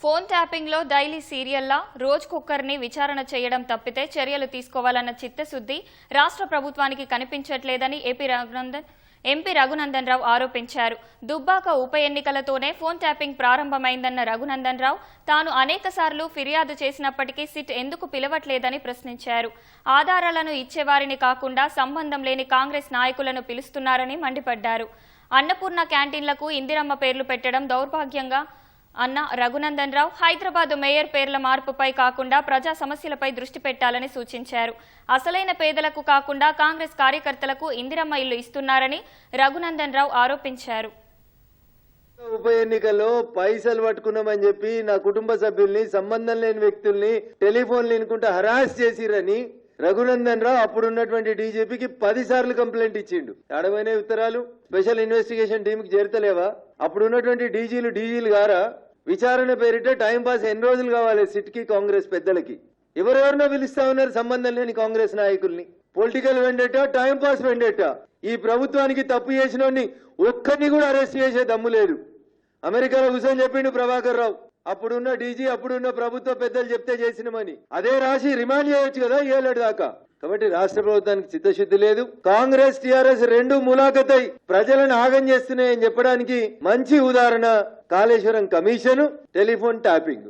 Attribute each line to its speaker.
Speaker 1: Phone tapping లో daily సీరియల్లా రోజుకొక్కరిని విచారణ చేయడం తప్పితే చర్యలు తీసుకోవాలన్న చిత్తశుద్ధి రాష్ట్ర ప్రభుత్వానికి కనిపించట్లేదని ఎంపీ రఘునందన్ రావు ఆరోపించారు. దుబ్బాక ఉప ఎన్నికలతోనే ఫోన్ ట్యాపింగ్ ప్రారంభమైందన్న రఘునందన్ రావు తాను అనేకసార్లు ఫిర్యాదు చేసినప్పటికీ సిట్ ఎందుకు పిలవట్లేదని ప్రశ్నించారు. ఆధారాలను ఇచ్చేవారిని కాకుండా సంబంధం లేని కాంగ్రెస్ నాయకులను పిలుస్తున్నారని మండిపడ్డారు. అన్నపూర్ణ క్యాంటీన్లకు ఇందిరమ్మ పేర్లు పెట్టడం దౌర్భాగ్యంగా అన్న రఘునందన్ రావు హైదరాబాద్ మేయర్ పేర్ల మార్పుపై కాకుండా ప్రజా సమస్యలపై దృష్టి పెట్టాలని సూచించారు. అసలైన పేదలకు కాకుండా కాంగ్రెస్ కార్యకర్తలకు ఇందిరమ్మ ఇల్లు ఇస్తున్నారని రఘునందన్ రావు ఆరోపించారు.
Speaker 2: ఉప ఎన్నికల్లో పైసలు పట్టుకున్నామని చెప్పి నా కుటుంబ సభ్యుల్ని సంబంధం లేని వ్యక్తుల్ని టెలిఫోన్లు వినుకుంటా హరాస్ చేసిరని రఘునందన్ రావు అప్పుడున్నటువంటి డీజీపీకి 10 సార్లు కంప్లైంట్ ఇచ్చిండు. అడవైన ఉత్తరాలు స్పెషల్ ఇన్వెస్టిగేషన్ టీంకి చేరతలేవా? అప్పుడున్నటువంటి డీజీలు గారా? విచారణ పేరిట టైం పాస్ ఎన్ని రోజులు కావాలి సిట్కి కాంగ్రెస్ పెద్దలకి? ఎవరెవరినో పిలుస్తా ఉన్నారు సంబంధం లేని కాంగ్రెస్ నాయకుల్ని. Political vendetta, time pass vendetta. ఈ ప్రభుత్వానికి తప్పు చేసినోడిని ఒక్కరిని కూడా అరెస్ట్ చేసే దమ్ము లేదు. అమెరికాలో కూర్చొని చెప్పిండు ప్రభాకర్ రావు, అప్పుడున్న డీజీ అప్పుడున్న ప్రభుత్వ పెద్దలు చెప్తే చేసినమని. అదే రాసి రిమాండ్ చేయొచ్చు కదా 7 ఏళ్ల దాకా. కాబట్టి రాష్ట్ర ప్రభుత్వానికి చిత్తశుద్ధి లేదు. కాంగ్రెస్ టీఆర్ఎస్ రెండు ములాఖతై ప్రజలను ఆగం చేస్తున్నాయని చెప్పడానికి మంచి ఉదాహరణ కాళేశ్వరం కమిషన్, టెలిఫోన్ ట్యాపింగ్.